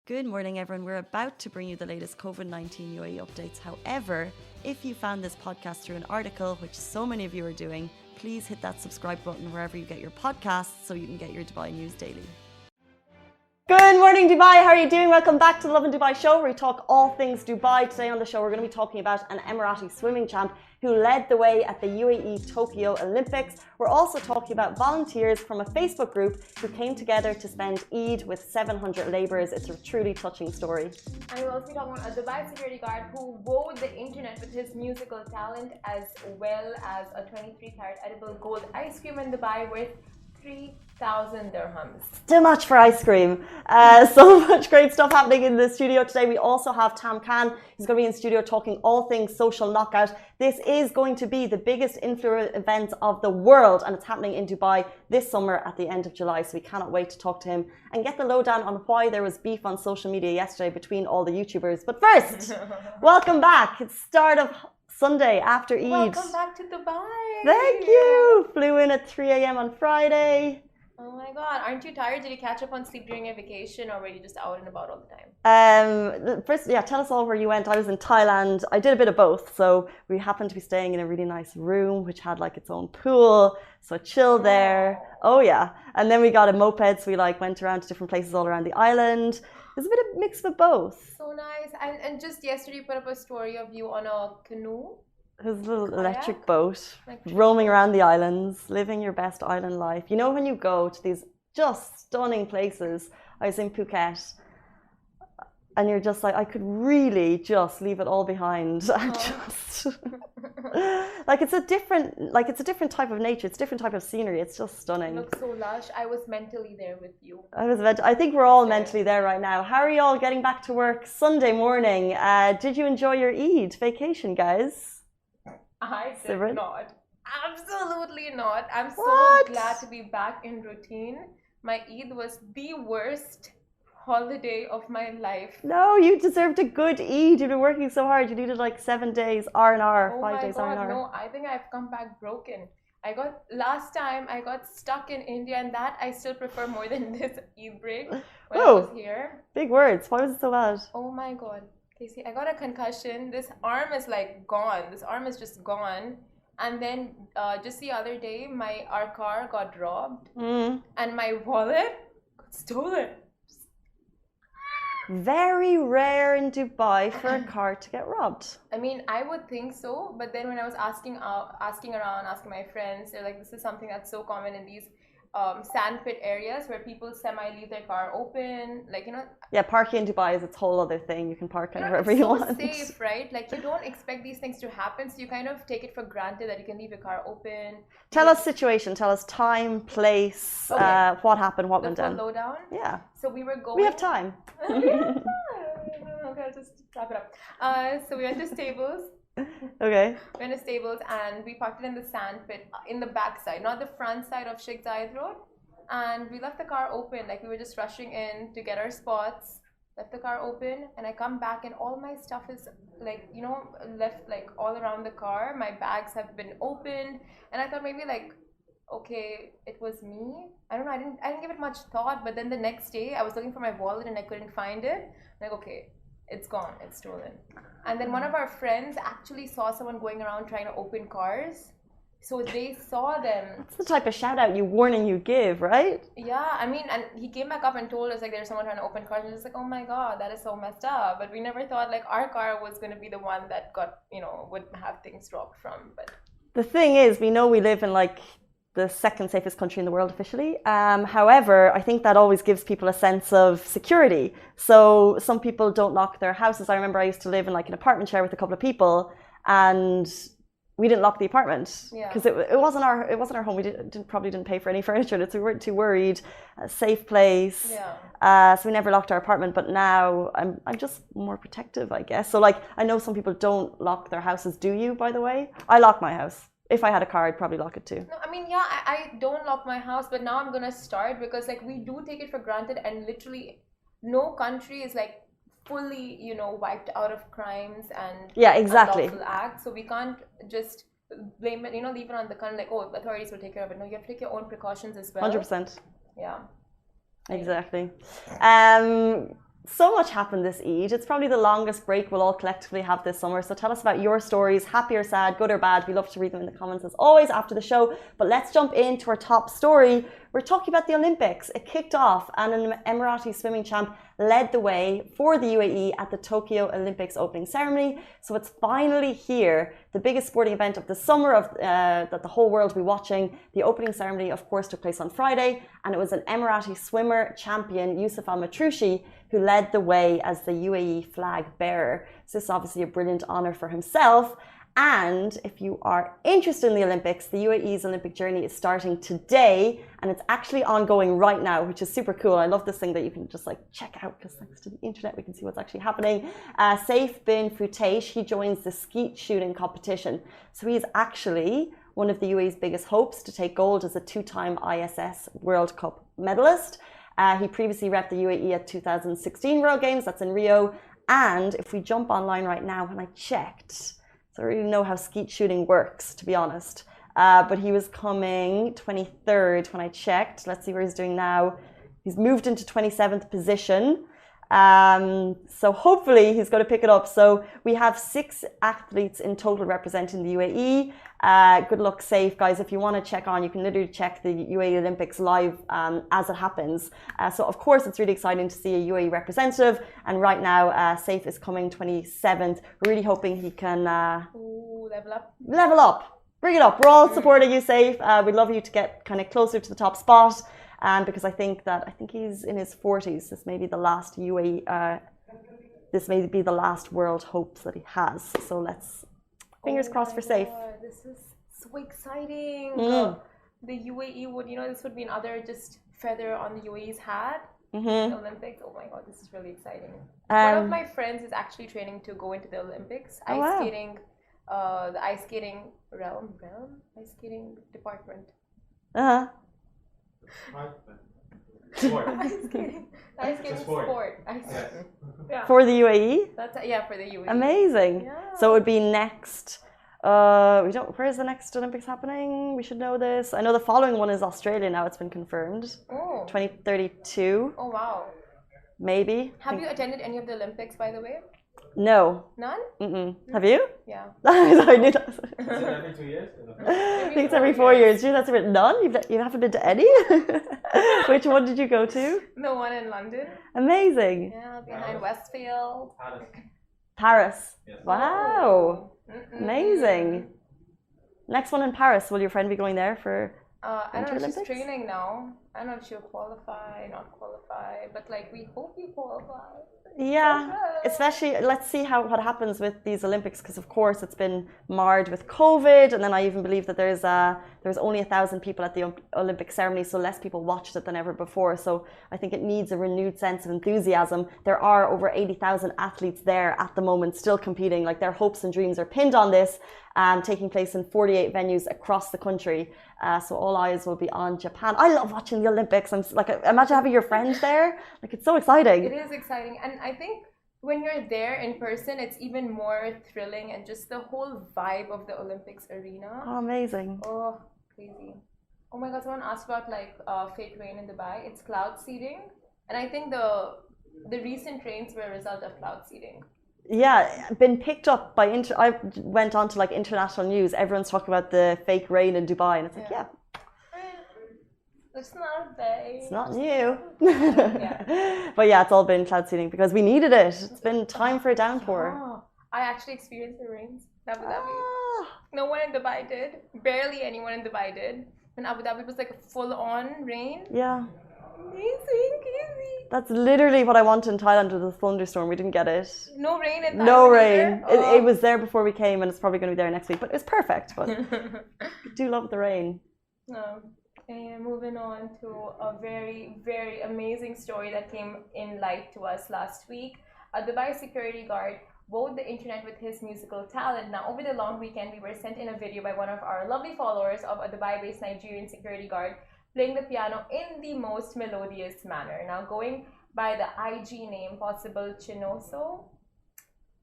Good morning, everyone. We're about to bring you the latest COVID-19 UAE updates. However, if you found this podcast through an article, which so many of you are doing, please hit that subscribe button wherever you get your podcasts so you can get your Dubai news daily. Good morning, Dubai. How are you doing? Welcome back to the Lovin Dubai show, where we talk all things Dubai. Today on the show, we're going to be talking about an Emirati swimming champ who led the way at the UAE Tokyo Olympics. We're also talking about volunteers from a Facebook group who came together to spend Eid with 700 labourers. It's a truly touching story. And we'll also be talking about a Dubai security guard who wowed the internet with his musical talent, as well as a 23-carat edible gold ice cream in Dubai worth 3,000 dirhams. Too much for ice cream. So much great stuff happening in the studio today. We also have Tam Khan, who's going to be in studio talking all things social knockout. This is going to be the biggest influencer event of the world, and it's happening in Dubai this summer at the end of July. So we cannot wait to talk to him and get the lowdown on why there was beef on social media yesterday between all the YouTubers. But first, welcome back. It's start of Sunday after Eid. Welcome back to Dubai. Thank you. Flew in at 3 a.m. on Friday. Oh my God, aren't you tired? Did you catch up on sleep during your vacation, or were you just out and about all the time? First, tell us all where you went. I was in Thailand. I did a bit of both. So we happened to be staying in a really nice room, which had like its own pool. So I chilled there. Oh yeah. And then we got a moped. So we went around to different places all around the island. There's a bit of mix of both. So nice. And just yesterday you put up a story of you on a canoe. His little electric boat, roaming around the islands, living your best island life. You know, when you go to these just stunning places, I was in Phuket, and you're just like, I could really just leave it all behind and just it's a different type of nature. It's a different type of scenery. It's just stunning. It looks so lush. I was mentally there with you. I think we're all mentally there right now. How are you all getting back to work Sunday morning? Did you enjoy your Eid vacation, guys? I did Simran? not. Absolutely not. I'm so glad to be back in routine. My Eid was the worst holiday of my life. No, you deserved a good Eid. You've been working so hard. You needed 7 days R&R, 5 days R&R. No, I think I've come back broken. Last time I got stuck in India, and that I still prefer more than this Eid break when I was here. Big words. Why was it so bad? Oh my God. Casey, I got a concussion. This arm is gone. This arm is just gone. And then just the other day, our car got robbed, and my wallet got stolen. Very rare in Dubai for a car to get robbed. I mean, I would think so, but then when I was asking around, asking my friends, they're like, this is something that's so common in these sandpit areas where people leave their car open, Yeah, parking in Dubai is its whole other thing. You can park wherever you want. It's so safe, right? You don't expect these things to happen, so you kind of take it for granted that you can leave your car open. Tell us situation. Tell us time, place, what happened, what went down. The lowdown? Yeah. So we were going... We have time. Okay, I'll just wrap it up. So we went to stables. Okay. We went to stables and we parked it in the sand pit in the back side, not the front side of Sheikh Zayed Road. And we left the car open, we were just rushing in to get our spots. Left the car open, and I come back and all my stuff is left all around the car. My bags have been opened, and I thought maybe okay, it was me. I don't know. I didn't give it much thought. But then the next day, I was looking for my wallet and I couldn't find it. Okay, it's gone. It's stolen. And then one of our friends actually saw someone going around trying to open cars. So they saw them. That's the type of shout out, warning you give, right? Yeah, I mean, and he came back up and told us there's someone trying to open cars, and it's oh my God, that is so messed up. But we never thought our car was going to be the one that got, would have things robbed from. But the thing is, we know we live in the second safest country in the world officially. However, I think that always gives people a sense of security. So some people don't lock their houses. I remember I used to live in an apartment share with a couple of people, and we didn't lock the apartment because it wasn't our home. We probably didn't pay for any furniture, so we weren't too worried. A safe place. So we never locked our apartment. But now I'm just more protective, I guess. So I know some people don't lock their houses. Do you, by the way? I lock my house. If I had a car, I'd probably lock it too. No, I mean, I don't lock my house, but now I'm gonna start because we do take it for granted, and literally no country is fully, wiped out of crimes and unlawful acts. So we can't just blame it, leave it on the country authorities will take care of it. No, you have to take your own precautions as well. 100%. Yeah. Exactly. so much happened this Eid. It's probably the longest break we'll all collectively have this summer. So tell us about your stories, happy or sad, good or bad. We love to read them in the comments as always after the show. But let's jump into our top story. We're talking about the Olympics. It kicked off and an Emirati swimming champ led the way for the UAE at the Tokyo Olympics opening ceremony. So it's finally here, the biggest sporting event of the summer that the whole world will be watching. The opening ceremony, of course, took place on Friday, and it was an Emirati swimmer champion, Youssef Al-Matroushi, who led the way as the UAE flag bearer. So this is obviously a brilliant honour for himself. And if you are interested in the Olympics, the UAE's Olympic journey is starting today, and it's actually ongoing right now, which is super cool. I love this thing that you can just like check out, because thanks to the internet we can see what's actually happening. Saif bin Futaish, he joins the skeet shooting competition. So he's actually one of the UAE's biggest hopes to take gold as a two-time ISS World Cup medalist. He previously repped the UAE at 2016 World Games, that's in Rio. And if we jump online right now, when I checked, I don't really know how skeet shooting works, to be honest. But he was coming 23rd when I checked. Let's see where he's doing now. He's moved into 27th position. So hopefully he's going to pick it up. So we have 6 athletes in total representing the UAE. Good luck, Saif, guys. If you want to check on, you can literally check the UAE Olympics live as it happens. So of course it's really exciting to see a UAE representative. And right now, Saif is coming 27th. We're really hoping he can level up. Level up. Bring it up. We're all supporting you, Saif. We'd love you to get kind of closer to the top spot. Because I think he's in his 40s. This may be the last UAE. This may be the last world hopes that he has. So let's fingers crossed for Saif. This is so exciting. The UAE would, this would be another just feather on the UAE's hat. Olympics. Oh my God, this is really exciting. One of my friends is actually training to go into the Olympics. Skating, the ice skating ice skating department. Sport. Ice skating sport. Yeah. For the UAE? For the UAE. Amazing. Yeah. So it would be next. Where is the next Olympics happening? We should know this. I know the following one is Australia now. It's been confirmed. 2032. Oh wow. Maybe. Have you attended any of the Olympics, by the way? No. None? Have you? Yeah. I knew that. Is it every 2 years? I think it's every 4 years. That's a bit none. You haven't been to any? Which one did you go to? The one in London. Amazing. Yeah, behind Westfield. Paris. Yes. Wow. Amazing. Next one in Paris. Will your friend be going there for I don't know, Olympics? she's training now. I don't know if she'll qualify, not qualify, but like we hope you qualify. Yeah, especially let's see what happens with these Olympics, because of course it's been marred with COVID, and then I even believe that there's only 1,000 people at the Olympic ceremony, so less people watched it than ever before. So I think it needs a renewed sense of enthusiasm. There are over 80,000 athletes there at the moment, still competing. Like their hopes and dreams are pinned on this, taking place in 48 venues across the country. So all eyes will be on Japan. I love watching the Olympics. I'm like, imagine having your friends there. Like it's so exciting. It is exciting, and I think when you're there in person, it's even more thrilling, and just the whole vibe of the Olympics arena. Oh, amazing. Oh, crazy. Oh my God, someone asked about like fake rain in Dubai. It's cloud seeding, and I think the recent rains were a result of cloud seeding. Yeah, been picked up by I went on to like international news. Everyone's talking about the fake rain in Dubai, and it's like, yeah. It's not bad. It's not new. Yeah. But yeah, it's all been cloud seeding because we needed it. It's been time for a downpour. Oh, I actually experienced the rains in Abu Dhabi. No one in Dubai did. Barely anyone in Dubai did. In Abu Dhabi, it was like a full-on rain. Yeah. Amazing, crazy. That's literally what I wanted in Thailand with the thunderstorm. We didn't get it. No rain in Thailand. No rain. It was there before we came, and it's probably going to be there next week. But it's perfect. But I do love the rain. And moving on to a very, very amazing story that came in light to us last week. A Dubai security guard wowed the internet with his musical talent. Now, over the long weekend, we were sent in a video by one of our lovely followers of a Dubai-based Nigerian security guard playing the piano in the most melodious manner. Now, going by the IG name Possible Chinoso.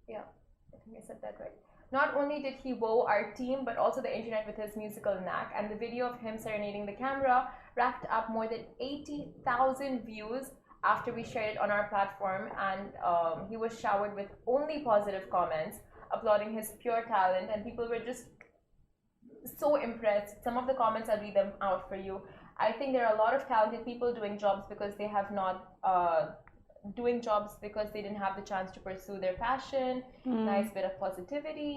Yeah, I think I said that right. Not only did he wow our team, but also the internet with his musical knack, and the video of him serenading the camera racked up more than 80,000 views after we shared it on our platform, and he was showered with only positive comments, applauding his pure talent, and people were just so impressed. Some of the comments, I'll read them out for you. I think there are a lot of talented people doing jobs because they have not doing jobs because they didn't have the chance to pursue their passion. Nice bit of positivity.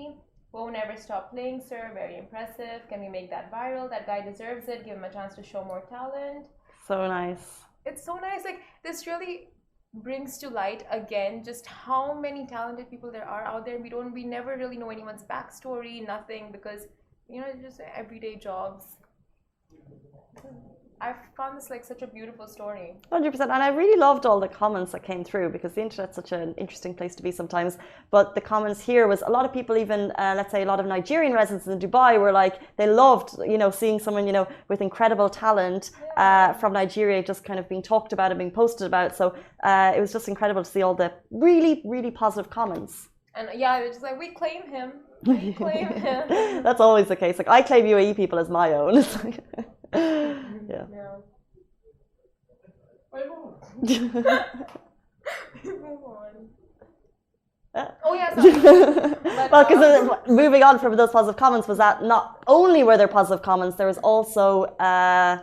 Won't never stop playing, sir. Very impressive. Can we make that viral? That guy deserves it. Give him a chance to show more talent. So nice. It's so nice. Like, this really brings to light again just how many talented people there are out there. We never really know anyone's backstory, nothing, because just everyday jobs. I found this like such a beautiful story. 100%. And I really loved all the comments that came through, because the internet's such an interesting place to be sometimes. But the comments here was a lot of people, even let's say a lot of Nigerian residents in Dubai, were like, they loved seeing someone with incredible talent from Nigeria just kind of being talked about and being posted about. So it was just incredible to see all the really, really positive comments. And yeah, they're just like, we claim him. We claim him. That's always the case. Like, I claim UAE people as my own. It's like, yeah. Move on. Oh yeah, sorry. Well, because moving on from those positive comments, was that not only were there positive comments, there was also a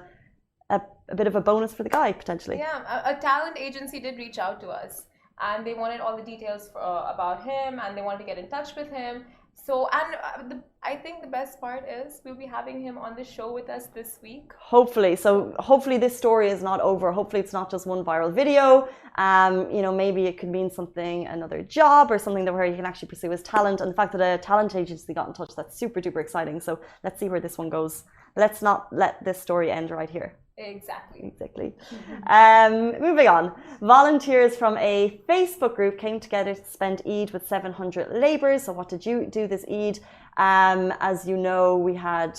bit of a bonus for the guy potentially. Yeah, a talent agency did reach out to us, and they wanted all the details about him, and they wanted to get in touch with him. So, and I think the best part is we'll be having him on the show with us this week. Hopefully. So hopefully this story is not over. Hopefully it's not just one viral video. Maybe it could mean something, another job or something where he can actually pursue his talent. And the fact that a talent agency got in touch, that's super duper exciting. So let's see where this one goes. Let's not let this story end right here. Exactly. Moving on. Volunteers from a Facebook group came together to spend Eid with 700 labourers. So what did you do this Eid? As you know, we had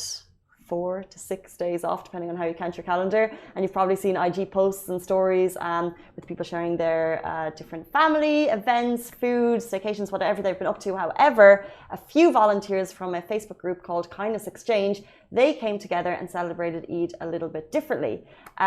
4 to 6 days off, depending on how you count your calendar. And you've probably seen IG posts and stories with people sharing their different family events, food, staycations, whatever they've been up to. However, a few volunteers from a Facebook group called Kindness Exchange, they came together and celebrated Eid a little bit differently.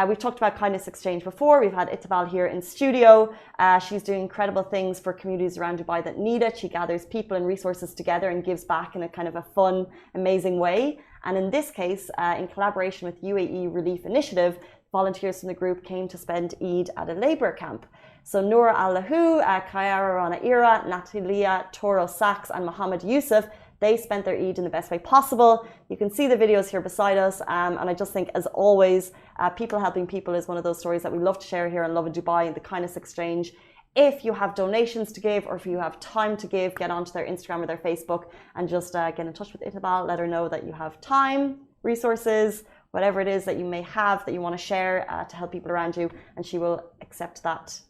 We've talked about Kindness Exchange before. We've had Itabal here in studio. She's doing incredible things for communities around Dubai that need it. She gathers people and resources together and gives back in a kind of a fun, amazing way. And in this case, in collaboration with UAE Relief Initiative, volunteers from the group came to spend Eid at a labour camp. So Noor Allahu, Kayara Rana Ira, Natalia Toro Sachs and Mohammed Yusuf, they spent their Eid in the best way possible. You can see the videos here beside us. And I just think, as always, people helping people is one of those stories that we love to share here on Lovin Dubai and the Kindness Exchange. If you have donations to give, or if you have time to give, get onto their Instagram or their Facebook and just get in touch with Itabal. Let her know that you have time, resources, whatever it is that you may have that you want to share to help people around you, and she will accept that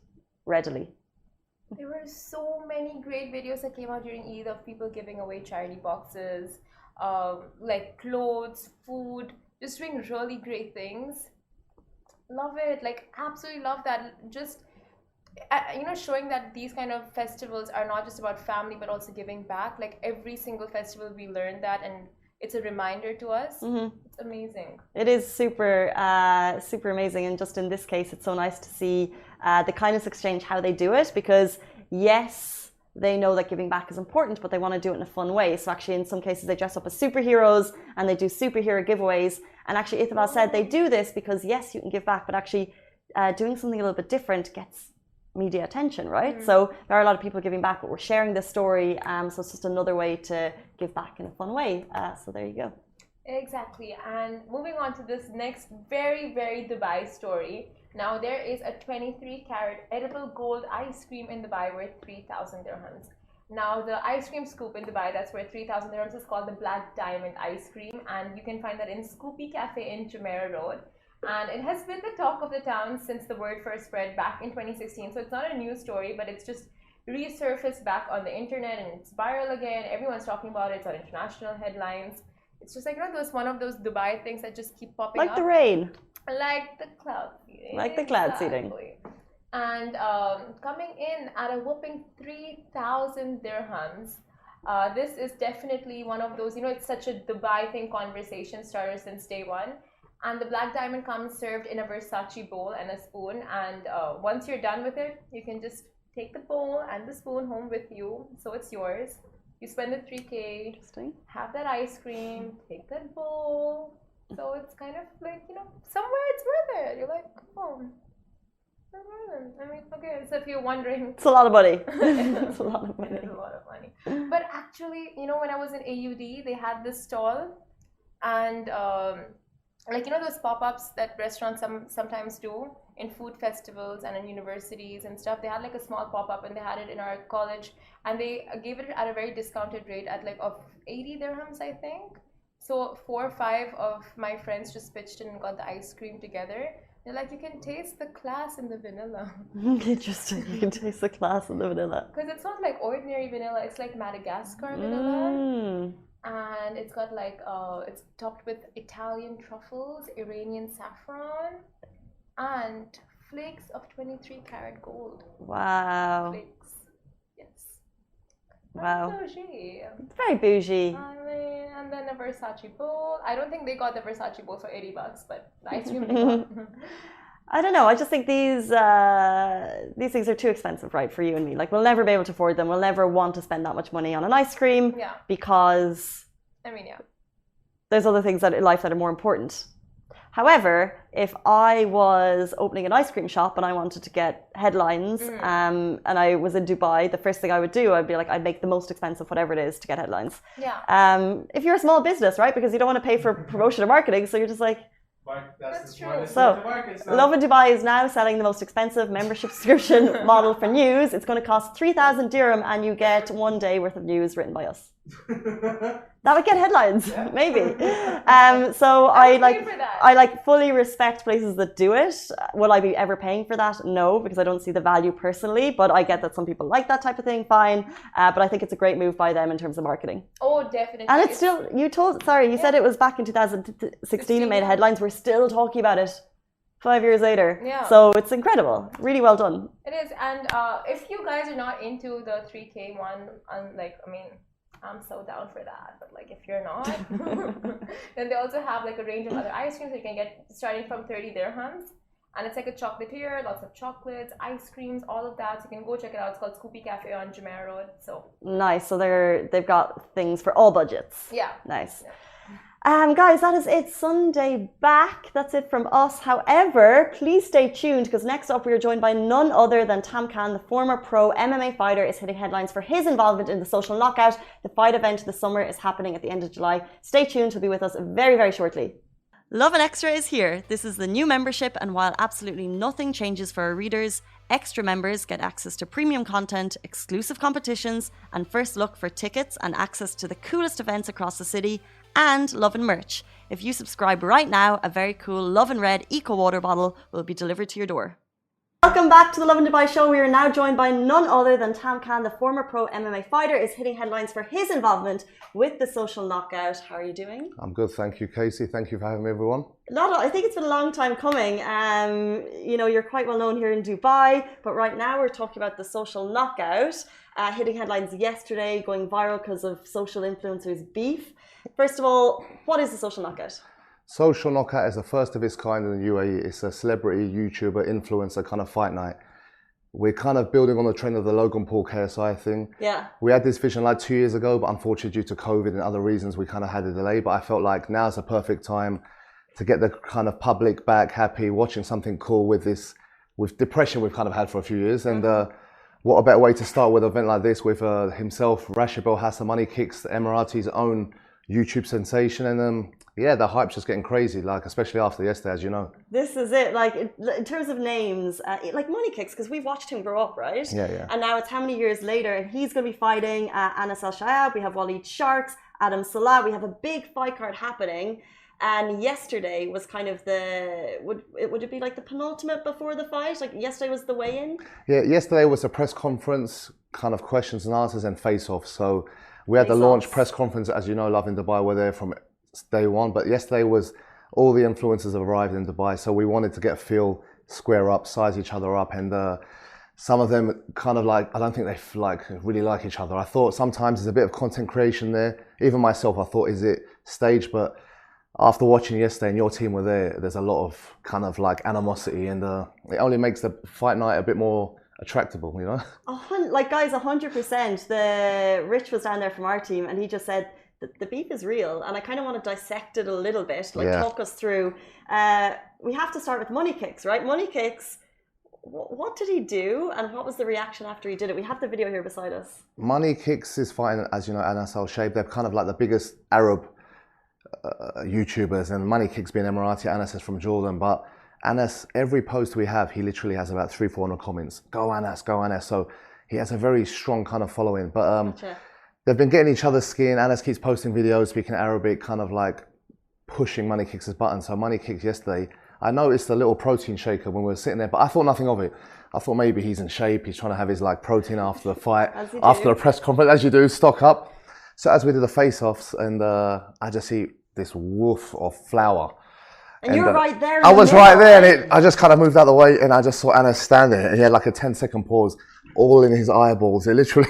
readily. There were so many great videos that came out during Eid of people giving away charity boxes, like clothes, food, just doing really great things. Love it. Like, absolutely love that. Just showing that these kind of festivals are not just about family but also giving back. Like, every single festival we learn that, and it's a reminder to us. It's amazing. It is super super amazing. And just in this case, it's so nice to see the Kindness Exchange, how they do it, because yes, they know that giving back is important, but they want to do it in a fun way. So actually, in some cases, they dress up as superheroes and they do superhero giveaways. And actually, Itabal said they do this because yes, you can give back, but actually doing something a little bit different gets media attention, right? So there are a lot of people giving back, but we're sharing this story, so it's just another way to give back in a fun way. So there you go. Exactly. And moving on to this next very, very Dubai story. Now, there is a 23-carat edible gold ice cream in Dubai worth 3,000 dirhams. Now, the ice cream scoop in Dubai that's worth 3,000 dirhams is called the Black Diamond Ice Cream, and you can find that in Scoopy Cafe in Jumeirah Road. And it has been the talk of the town since the word first spread back in 2016. So it's not a new story, but it's just resurfaced back on the internet and it's viral again. Everyone's talking about it. It's on international headlines. It's just like, one of those Dubai things that just keep popping up. Like the rain. Like the cloud seeding. Like the cloud seeding. And coming in at a whopping 3,000 dirhams. This is definitely one of those, it's such a Dubai thing conversation starter since day one. And the black diamond comes served in a Versace bowl and a spoon. And once you're done with it, you can just take the bowl and the spoon home with you. So it's yours. You spend the 3K, Interesting. have that ice cream, take that bowl. So it's kind of like, somewhere it's worth it. You're like, oh, I mean, okay, so if you're wondering. It's a lot of money. It's a lot of money. It is a lot of money. But actually, when I was in AUD, they had this stall and those pop-ups that restaurants sometimes do in food festivals and in universities and stuff. They had like a small pop-up and they had it in our college and they gave it at a very discounted rate at of 80 dirhams, I think. So 4 or 5 of my friends just pitched in and got the ice cream together. They're like, you can taste the class in the vanilla. Interesting. You can taste the class in the vanilla. Because it's not like ordinary vanilla. It's like Madagascar vanilla. And it's got it's topped with Italian truffles, Iranian saffron, and flakes of 23 karat gold. Wow. Flakes. Yes. Wow. Bougie. It's very bougie. I mean, and then a Versace bowl. I don't think they got the Versace bowl for $80, but the ice cream they got. I don't know. I just think these things are too expensive, right, for you and me. Like, we'll never be able to afford them. We'll never want to spend that much money on an ice cream because there's other things in life that are more important. However, if I was opening an ice cream shop and I wanted to get headlines and I was in Dubai, the first thing I would do, I'd be like, I'd make the most expensive whatever it is to get headlines. Yeah. If you're a small business, right, because you don't want to pay for promotion or marketing, so you're just like, that's true. So, Lovin Dubai is now selling the most expensive membership subscription model for news. It's going to cost 3,000 dirham and you get 1 day worth of news written by us. That would get headlines, maybe. So I fully respect places that do it. Will I be ever paying for that? No, because I don't see the value personally. But I get that some people like that type of thing. Fine, but I think it's a great move by them in terms of marketing. Oh, definitely. And it's still. You said it was back in 2016 and made headlines. We're still talking about it 5 years later. Yeah. So it's incredible. Really well done. It is, and if you guys are not into the 3K one, I'm so down for that. But if you're not, then they also have a range of other ice creams that you can get starting from 30 dirhams. And it's like a chocolatier, lots of chocolates, ice creams, all of that. So you can go check it out. It's called Scoopy Cafe on Jumeirah Road. So nice. So they've got things for all budgets. Yeah. Nice. Yeah. Guys, that is it. Sunday back. That's it from us. However, please stay tuned because next up we are joined by none other than Tam Khan, the former pro MMA fighter, is hitting headlines for his involvement in the social knockout. The fight event this summer is happening at the end of July. Stay tuned. He'll be with us very, very shortly. Lovin Extra is here. This is the new membership, and while absolutely nothing changes for our readers, extra members get access to premium content, exclusive competitions, and first look for tickets and access to the coolest events across the city, and Lovin merch. If you subscribe right now, a very cool Lovin Red Eco Water bottle will be delivered to your door. Welcome back to the Lovin Dubai show. We are now joined by none other than Tam Khan, the former pro MMA fighter, is hitting headlines for his involvement with the social knockout. How are you doing? I'm good, thank you, Casey. Thank you for having me, everyone. I think it's been a long time coming. You're quite well known here in Dubai, but right now we're talking about the social knockout, hitting headlines yesterday, going viral because of social influencers' beef. First of all, what is the social knockout? Social Knockout is the first of its kind in the UAE. It's a celebrity, YouTuber, influencer kind of fight night. We're kind of building on the trend of the Logan Paul KSI thing. Yeah. We had this vision 2 years ago, but unfortunately due to COVID and other reasons, we kind of had a delay. But I felt like now's the perfect time to get the kind of public back happy, watching something cool with depression we've kind of had for a few years. And what a better way to start with an event like this with himself, Rashid Bel Hassan Money Kicks, the Emirati's own YouTube sensation, and the hype's just getting crazy, especially after yesterday, as you know. This is it, in terms of names, Money Kicks, because we've watched him grow up, right? Yeah. And now it's how many years later, and he's going to be fighting Anas Al-Shayab, we have Waleed Sharks, Adam Salah, we have a big fight card happening, and yesterday was kind of would it be the penultimate before the fight? Yesterday was the weigh-in? Yeah, yesterday was a press conference, kind of questions and answers and face-off, so we had the launch press conference, as you know, Lovin Dubai were there from day one, but yesterday was all the influencers have arrived in Dubai, so we wanted to get a feel, square up, size each other up, and some of them kind of I don't think they really like each other. I thought sometimes there's a bit of content creation there. Even myself, I thought, is it staged? But after watching yesterday and your team were there, there's a lot of kind of like animosity, and it only makes the fight night a bit more attractable, you know? Like, guys, 100%. The Rich was down there from our team, and he just said the beef is real, and I kind of want to dissect it a little bit, like talk us through. We have to start with Money Kicks, right? Money Kicks. What did he do, and what was the reaction after he did it? We have the video here beside us. Money Kicks is fighting, as you know, Anas Al Shaib. They're kind of like the biggest Arab YouTubers, and Money Kicks being Emirati, Anas is from Jordan. But Anas, every post we have, he literally has about 300-400 comments. Go Anas, go Anas. So he has a very strong kind of following. But they've been getting each other's skin. Anas keeps posting videos, speaking Arabic, kind of like pushing Money Kicks' button. So Money Kicks yesterday, I noticed a little protein shaker when we were sitting there, but I thought nothing of it. I thought maybe he's in shape, he's trying to have his like protein after the fight, after a press conference, as you do, stock up. So as we did the face-offs, and I just see this woof of flour. And you're right there. I was right there, and I just kind of moved out of the way, and I just saw Anas stand there, and he had like a 10-second pause, all in his eyeballs. It literally,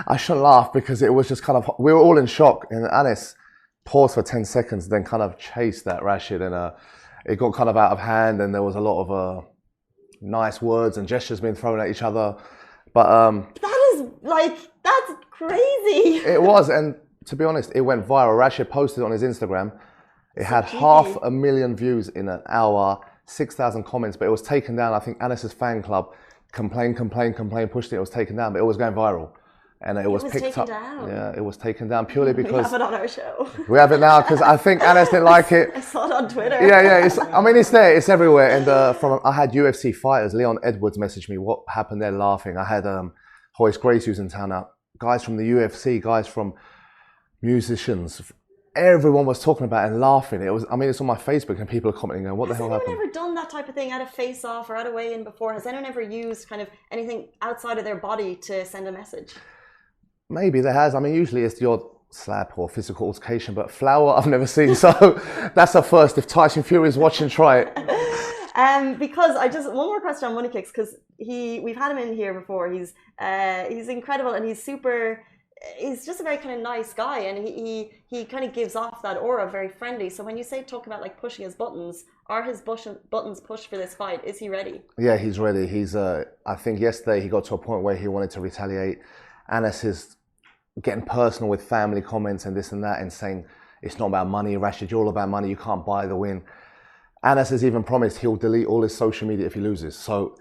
I shouldn't laugh because it was just kind of, we were all in shock, and Anas paused for 10 seconds, then kind of chased that Rashid, and it got kind of out of hand, and there was a lot of nice words and gestures being thrown at each other. But that is like, that's crazy. It was, and to be honest, it went viral. Rashid posted on his Instagram. It had 500,000 views in an hour, 6,000 comments, but it was taken down. I think Anas's fan club complained, pushed it. It was taken down, but it was going viral. And it was picked up. Down. Yeah, it was taken down purely because we have it on our show. We have it now because I think Anas didn't like it. I saw it on Twitter. Yeah. I mean, it's there. It's everywhere. And I had UFC fighters. Leon Edwards messaged me what happened there, laughing. I had Horace Grace who's in town now. Guys from the UFC, guys from musicians. Everyone was talking about it and laughing. It was. I mean, it's on my Facebook and people are commenting, going, "What the hell happened?" Has anyone ever done that type of thing at a face-off or at a weigh-in before? Has anyone ever used kind of anything outside of their body to send a message? Maybe there has. I mean, usually it's the odd slap or physical altercation, but flour I've never seen. So that's a first. If Tyson Fury is watching, try it. Because one more question on Money Kicks, because we've had him in here before. He's incredible, and he's just a very kind of nice guy, and he kind of gives off that aura, very friendly. So when you talk about like pushing his buttons, are his buttons pushed for this fight? Is he ready? Yeah, he's ready. He's I think yesterday he got to a point where he wanted to retaliate. Anas is getting personal with family comments and this and that, and saying it's not about money, Rashid, you're all about money, you can't buy the win. Anas has even promised he'll delete all his social media if he loses. So,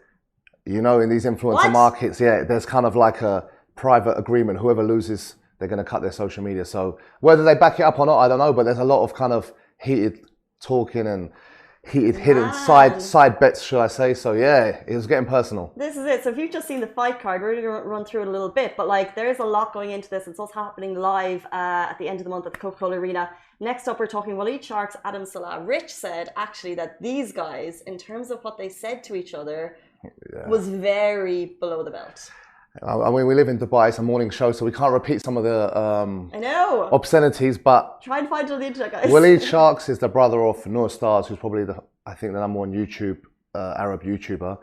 you know, in these influencer markets, there's kind of like a private agreement. Whoever loses, they're going to cut their social media. So whether they back it up or not, I don't know, but there's a lot of kind of heated talking and hidden side bets, should I say. So yeah, it was getting personal. This is it. So if you've just seen the fight card, we're going to run through it a little bit, but like there's a lot going into this. It's also happening live at the end of the month at the Coca-Cola Arena. Next up, we're talking Waleed Sharks, Adam Salah. Rich said actually that these guys, in terms of what they said to each other, was very below the belt. I mean, we live in Dubai, it's a morning show, so we can't repeat some of the I know obscenities, but try and find it on the internet, guys. Waleed Sharks is the brother of Noor Stars, who's probably I think the number one Arab YouTuber.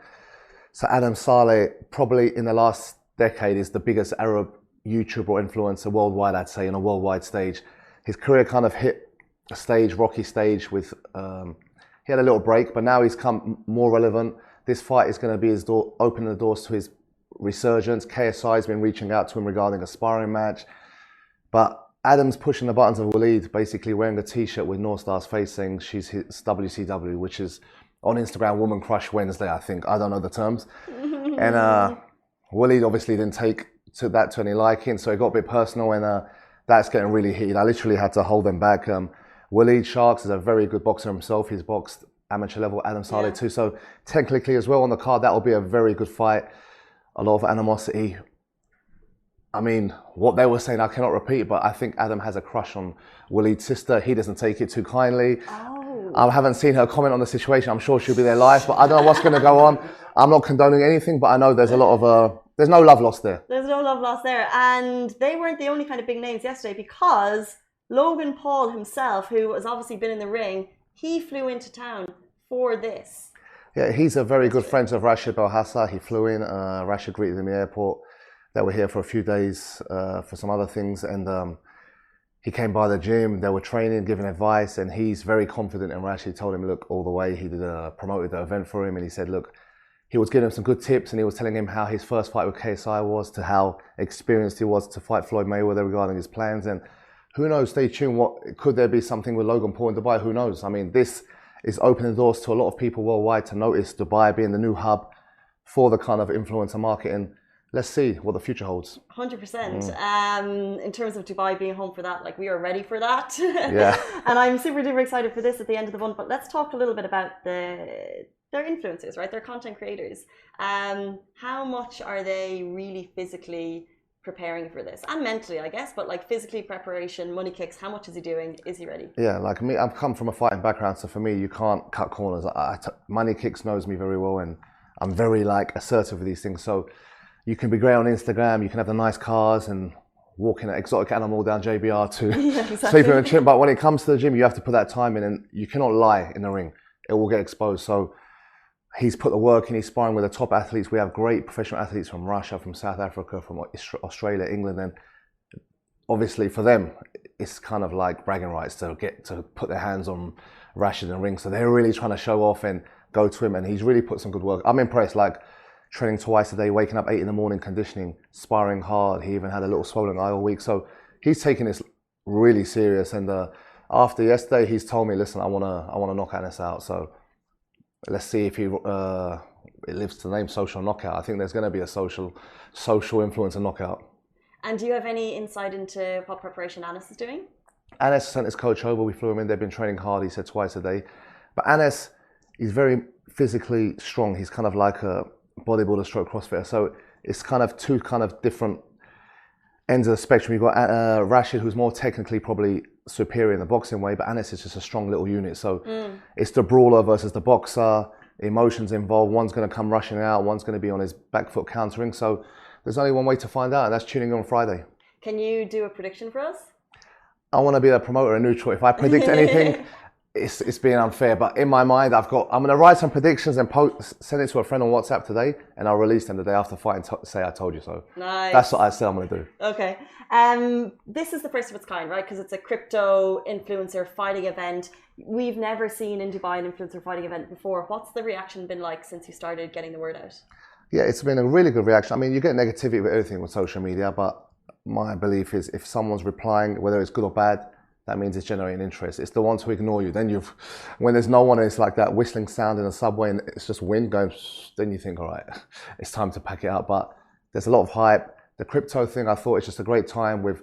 So Adam Saleh, probably in the last decade, is the biggest Arab YouTuber or influencer worldwide, I'd say, on a worldwide stage. His career kind of hit a rocky stage with, he had a little break, but now he's come more relevant. This fight is going to be opening the doors to his resurgence. KSI has been reaching out to him regarding a sparring match, but Adam's pushing the buttons of Waleed, basically wearing a t-shirt with North Star's face saying she's his WCW, which is on Instagram Woman Crush Wednesday, I think. I don't know the terms. And Waleed obviously didn't take that to any liking, so it got a bit personal, and that's getting really heated. I literally had to hold them back. Waleed Sharks is a very good boxer himself. He's boxed amateur level, Adam Saleh too. So technically as well on the card, that will be a very good fight. A lot of animosity. I mean, what they were saying, I cannot repeat, but I think Adam has a crush on Waleed's sister. He doesn't take it too kindly. Oh. I haven't seen her comment on the situation. I'm sure she'll be there live, but I don't know what's going to go on. I'm not condoning anything, but I know there's a lot of, there's no love lost there. There's no love lost there. And they weren't the only kind of big names yesterday, because Logan Paul himself, who has obviously been in the ring, he flew into town for this. Yeah, he's a very good friend of Rashid Belhassa. He flew in. Rashid greeted him in the airport. They were here for a few days for some other things, and he came by the gym, they were training, giving advice, and he's very confident in Rash. He told him, look, all the way. He promoted the event for him, and he said, look, he was giving him some good tips, and he was telling him how his first fight with KSI was, to how experienced he was to fight Floyd Mayweather regarding his plans. And who knows, stay tuned. Could there be something with Logan Paul in Dubai? Who knows? I mean, this is opening doors to a lot of people worldwide to notice Dubai being the new hub for the kind of influencer market. And let's see what the future holds. 100%. In terms of Dubai being home for that, like, we are ready for that. Yeah. And I'm super duper excited for this at the end of the month. But let's talk a little bit about their influencers, right? Their content creators. How much are they really physically preparing for this? And mentally, I guess, but like physically preparation, Money Kicks, how much is he doing? Is he ready? Yeah, like me, I've come from a fighting background, so for me, you can't cut corners. Money Kicks knows me very well, and I'm very like assertive with these things. So you can be great on Instagram, you can have the nice cars and walking an exotic animal down JBR to sleeping in a gym. But when it comes to the gym, you have to put that time in, and you cannot lie in the ring. It will get exposed. So he's put the work in, he's sparring with the top athletes. We have great professional athletes from Russia, from South Africa, from Australia, England. And obviously for them, it's kind of like bragging rights to get to put their hands on Rashid in the ring. So they're really trying to show off and go to him. And he's really put some good work. I'm impressed, like training twice a day, waking up 8 in the morning, conditioning, sparring hard. He even had a little swollen eye all week. So he's taking this really serious. And after yesterday, he's told me, listen, I want to knock Anas out. So let's see if it lives to the name social knockout. I think there's going to be a social influencer knockout. And do you have any insight into what preparation Anas is doing? Anas sent his coach over. We flew him in. They've been training hard, he said, twice a day. But Anas is very physically strong. He's kind of like a bodybuilder stroke CrossFitter. So it's kind of two kind of different ends of the spectrum. You've got Rashid, who's more technically probably superior in the boxing way, but Anas is just a strong little unit. So it's the brawler versus the boxer, emotions involved. One's going to come rushing out, one's going to be on his back foot countering. So there's only one way to find out, and that's tuning in on Friday. Can you do a prediction for us? I want to be a promoter, a neutral. If I predict anything, it's being unfair. But in my mind, I'm going to write some predictions and send it to a friend on WhatsApp today, and I'll release them the day after fight and say I told you so. Nice. That's what I said I'm going to do. Okay. This is the first of its kind, right? Because it's a crypto influencer fighting event. We've never seen in Dubai an influencer fighting event before. What's the reaction been like since you started getting the word out? Yeah, it's been a really good reaction. I mean, you get negativity with everything with social media, but my belief is if someone's replying, whether it's good or bad, that means it's generating interest. It's the ones who ignore you. Then when there's no one, it's like that whistling sound in a subway and it's just wind going, then you think, all right, it's time to pack it up. But there's a lot of hype. The crypto thing, I thought it's just a great time with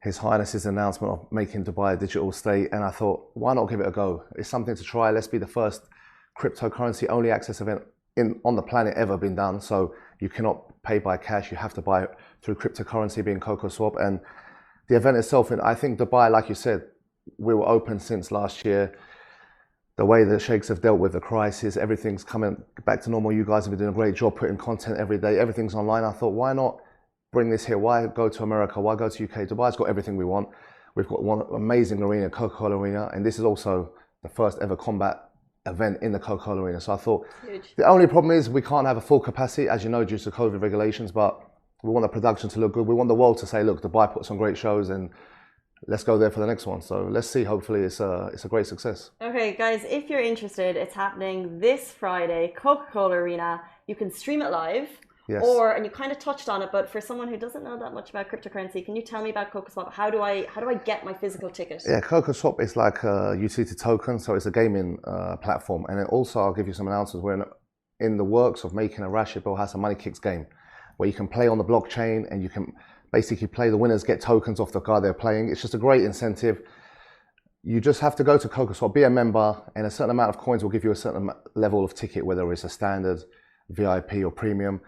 His Highness's announcement of making Dubai a digital state. And I thought, why not give it a go? It's something to try. Let's be the first cryptocurrency only access event on the planet ever been done. So you cannot pay by cash. You have to buy through cryptocurrency, being Coco Swap. And the event itself, and I think Dubai, like you said, we were open since last year. The way the sheikhs have dealt with the crisis, everything's coming back to normal. You guys have been doing a great job putting content every day. Everything's online. I thought, why not bring this here? Why go to America? Why go to UK? Dubai's got everything we want. We've got one amazing arena, Coca-Cola Arena, and this is also the first ever combat event in the Coca-Cola Arena. So I thought, the only problem is we can't have a full capacity, as you know, due to COVID regulations, but we want the production to look good. We want the world to say, look, Dubai puts on great shows and let's go there for the next one. So let's see, hopefully it's a great success. Okay, guys, if you're interested, it's happening this Friday, Coca-Cola Arena. You can stream it live. Yes. And you kind of touched on it, but for someone who doesn't know that much about cryptocurrency, can you tell me about CocoSwap? How do I get my physical ticket? Yeah, CocoSwap is like a utility token, so it's a gaming platform. And then also, I'll give you some announcements. We're in the works of making a Rashid Bill Hassan Money Kicks game, where you can play on the blockchain and you can basically play the winners, get tokens off the guy they're playing. It's just a great incentive. You just have to go to CocoSwap, be a member, and a certain amount of coins will give you a certain level of ticket, whether it's a standard, VIP or premium.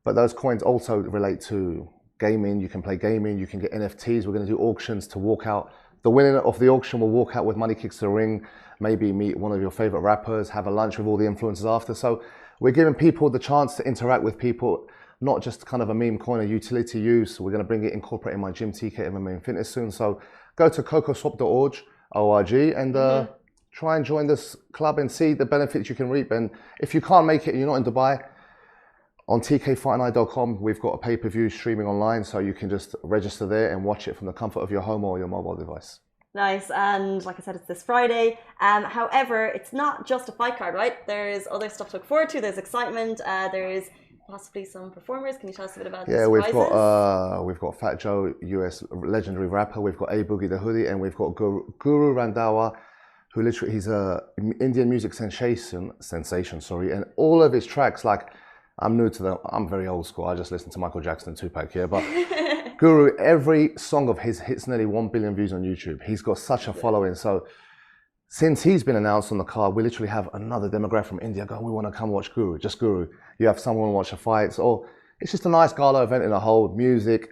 But those coins also relate to gaming. You can play gaming, you can get NFTs. We're going to do auctions to walk out. The winner of the auction will walk out with Money Kicks to the ring, maybe meet one of your favorite rappers, have a lunch with all the influencers after. So we're giving people the chance to interact with people, not just kind of a meme coin, a utility use. We're going to bring it, incorporate in my gym, TK MMA and Fitness soon. So go to cocoswap.org, and try and join this club and see the benefits you can reap. And if you can't make it and you're not in Dubai, On tkfightnight.com, we've got a pay-per-view streaming online, so you can just register there and watch it from the comfort of your home or your mobile device. Nice, and like I said, it's this Friday. However, it's not just a fight card, right? There's other stuff to look forward to. There's excitement. There's possibly some performers. Can you tell us a bit about the surprises? We've got Fat Joe, US legendary rapper. We've got A Boogie the Hoodie, and we've got Guru Randhawa, who literally he's a Indian music sensation. And all of his tracks, like I'm new to them. I'm very old school. I just listen to Michael Jackson and Tupac here, but Guru, every song of his hits nearly 1 billion views on YouTube. He's got such a following. So since he's been announced on the card, we literally have another demographic from India going, we want to come watch Guru, just Guru. You have someone watch the fights, or it's just a nice gala event in a whole. Music,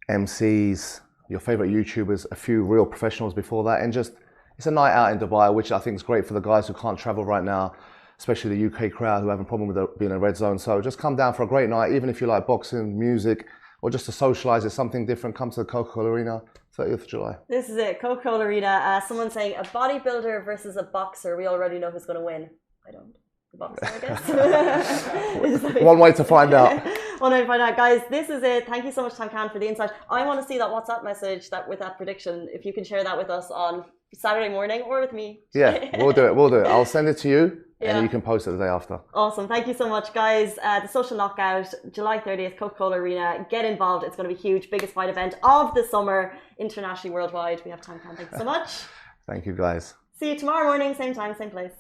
MCs, your favorite YouTubers, a few real professionals before that, and just it's a night out in Dubai, which I think is great for the guys who can't travel right now, especially the UK crowd who have a problem with being in a red zone. So just come down for a great night, even if you like boxing, music, or just to socialise, it's something different. Come to the Coca-Cola Arena, 30th of July. This is it, Coca-Cola Arena. Someone saying a bodybuilder versus a boxer. We already know who's going to win. I don't. The boxer, I guess. One way to find out. One way to find out. Guys, this is it. Thank you so much, Tankan, for the insight. I want to see that WhatsApp message with that prediction. If you can share that with us on Saturday morning or with me. Yeah, we'll do it. I'll send it to you. Yeah. And you can post it the day after. Awesome. Thank you so much, guys. The Social Knockout, July 30th, Coca-Cola Arena. Get involved. It's going to be huge. Biggest fight event of the summer, internationally, worldwide. We have time. Thank you so much. Thank you, guys. See you tomorrow morning, same time, same place.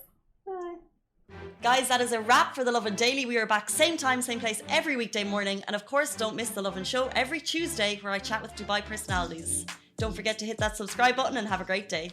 Bye. Guys, that is a wrap for the Lovin Daily. We are back same time, same place every weekday morning. And of course, don't miss the Lovin Show every Tuesday where I chat with Dubai personalities. Don't forget to hit that subscribe button and have a great day.